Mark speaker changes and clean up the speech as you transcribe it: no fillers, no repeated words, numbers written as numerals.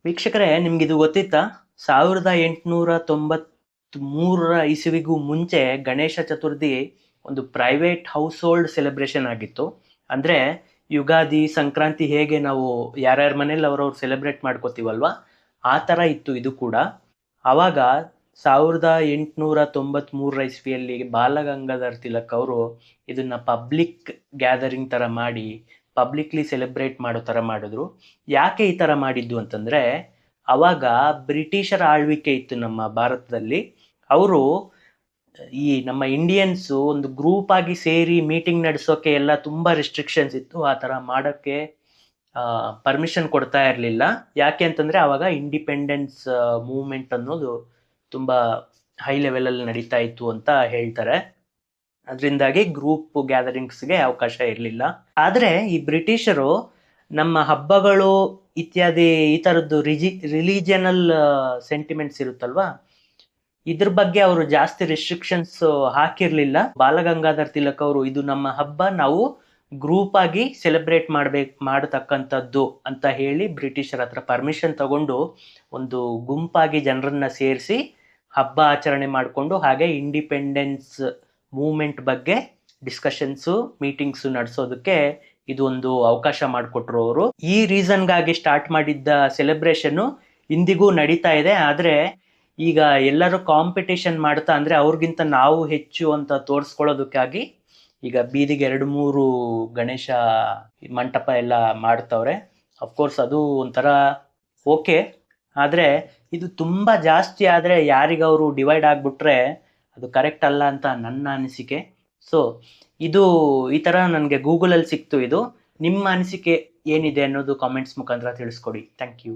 Speaker 1: ವೀಕ್ಷಕರೇ, ನಿಮ್ಗಿದು ಗೊತ್ತಿತ್ತಾ? 1893 ಇಸವಿಗೂ ಮುಂಚೆ ಗಣೇಶ ಚತುರ್ಥಿ ಒಂದು ಪ್ರೈವೇಟ್ ಹೌಸ್ ಹೋಲ್ಡ್ ಸೆಲೆಬ್ರೇಷನ್ ಆಗಿತ್ತು. ಅಂದ್ರೆ ಯುಗಾದಿ, ಸಂಕ್ರಾಂತಿ ಹೇಗೆ ನಾವು ಯಾರ್ಯಾರ ಮನೇಲಿ ಅವ್ರವ್ರು ಸೆಲೆಬ್ರೇಟ್ ಮಾಡ್ಕೋತೀವಲ್ವಾ, ಆ ಥರ ಇತ್ತು ಇದು ಕೂಡ. ಆವಾಗ 1893 ಇಸ್ವಿಯಲ್ಲಿ ಬಾಲಗಂಗಾಧರ್ ತಿಲಕ್ ಅವರು ಇದನ್ನ ಪಬ್ಲಿಕ್ ಗ್ಯಾದರಿಂಗ್ ಥರ ಮಾಡಿ ಪಬ್ಲಿಕ್ಲಿ ಸೆಲೆಬ್ರೇಟ್ ಮಾಡೋ ಥರ ಮಾಡಿದ್ರು. ಯಾಕೆ ಈ ಥರ ಮಾಡಿದ್ದು ಅಂತಂದರೆ, ಅವಾಗ ಬ್ರಿಟಿಷರ ಆಳ್ವಿಕೆ ಇತ್ತು ನಮ್ಮ ಭಾರತದಲ್ಲಿ. ಅವರು ಈ ನಮ್ಮ ಇಂಡಿಯನ್ಸು ಒಂದು ಗ್ರೂಪ್ ಆಗಿ ಸೇರಿ ಮೀಟಿಂಗ್ ನಡೆಸೋಕೆ ಎಲ್ಲ ತುಂಬ ರೆಸ್ಟ್ರಿಕ್ಷನ್ಸ್ ಇತ್ತು. ಆ ಥರ ಮಾಡೋಕ್ಕೆ ಪರ್ಮಿಷನ್ ಕೊಡ್ತಾ ಇರಲಿಲ್ಲ. ಯಾಕೆ ಅಂತಂದರೆ ಆವಾಗ ಇಂಡಿಪೆಂಡೆನ್ಸ್ ಮೂವ್ಮೆಂಟ್ ಅನ್ನೋದು ತುಂಬ ಹೈ ಲೆವೆಲಲ್ಲಿ ನಡೀತಾ ಇತ್ತು ಅಂತ ಹೇಳ್ತಾರೆ. ಅದರಿಂದಾಗಿ ಗ್ರೂಪ್ ಗ್ಯಾದರಿಂಗ್ಸ್ಗೆ ಅವಕಾಶ ಇರಲಿಲ್ಲ. ಆದರೆ ಈ ಬ್ರಿಟಿಷರು ನಮ್ಮ ಹಬ್ಬಗಳು ಇತ್ಯಾದಿ ಈ ಥರದ್ದು ರಿಲಿಜಿಯನಲ್ ಸೆಂಟಿಮೆಂಟ್ಸ್ ಇರುತ್ತಲ್ವಾ, ಇದ್ರ ಬಗ್ಗೆ ಅವರು ಜಾಸ್ತಿ ರೆಸ್ಟ್ರಿಕ್ಷನ್ಸ್ ಹಾಕಿರಲಿಲ್ಲ. ಬಾಲಗಂಗಾಧರ್ ತಿಲಕ್ ಅವರು ಇದು ನಮ್ಮ ಹಬ್ಬ, ನಾವು ಗ್ರೂಪ್ ಆಗಿ ಸೆಲೆಬ್ರೇಟ್ ಮಾಡತಕ್ಕಂಥದ್ದು ಅಂತ ಹೇಳಿ ಬ್ರಿಟಿಷರ ಹತ್ರ ಪರ್ಮಿಷನ್ ತಗೊಂಡು ಒಂದು ಗುಂಪಾಗಿ ಜನರನ್ನ ಸೇರಿಸಿ ಹಬ್ಬ ಆಚರಣೆ ಮಾಡಿಕೊಂಡು, ಹಾಗೆ ಇಂಡಿಪೆಂಡೆನ್ಸ್ ಮೂವ್ಮೆಂಟ್ ಬಗ್ಗೆ ಡಿಸ್ಕಷನ್ಸು ಮೀಟಿಂಗ್ಸು ನಡೆಸೋದಕ್ಕೆ ಇದು ಒಂದು ಅವಕಾಶ ಮಾಡಿಕೊಟ್ರು ಅವರು. ಈ ರೀಸನ್ಗಾಗಿ ಸ್ಟಾರ್ಟ್ ಮಾಡಿದ್ದ ಸೆಲೆಬ್ರೇಷನ್ನು ಇಂದಿಗೂ ನಡೀತಾ ಇದೆ. ಆದರೆ ಈಗ ಎಲ್ಲರೂ ಕಾಂಪಿಟೇಷನ್ ಮಾಡ್ತಾ, ಅಂದರೆ ಅವ್ರಿಗಿಂತ ನಾವು ಹೆಚ್ಚು ಅಂತ ತೋರಿಸ್ಕೊಳ್ಳೋದಕ್ಕಾಗಿ ಈಗ ಬೀದಿಗೆ 2-3 ಗಣೇಶ ಮಂಟಪ ಎಲ್ಲ ಮಾಡ್ತವ್ರೆ. ಅಫ್ಕೋರ್ಸ್ ಅದು ಒಂಥರ ಓಕೆ, ಆದರೆ ಇದು ತುಂಬ ಜಾಸ್ತಿ ಆದರೆ ಯಾರಿಗವರು ಡಿವೈಡ್ ಆಗಿಬಿಟ್ರೆ ಅದು ಕರೆಕ್ಟ್ ಅಲ್ಲ ಅಂತ ನನ್ನ ಅನಿಸಿಕೆ. ಸೊ ಇದು ಈ ಥರ ನನಗೆ ಗೂಗಲಲ್ಲಿ ಸಿಕ್ತು. ಇದು ನಿಮ್ಮ ಅನಿಸಿಕೆ ಏನಿದೆ ಅನ್ನೋದು ಕಾಮೆಂಟ್ಸ್ ಮುಖಾಂತರ ತಿಳಿಸ್ಕೊಡಿ. Thank you.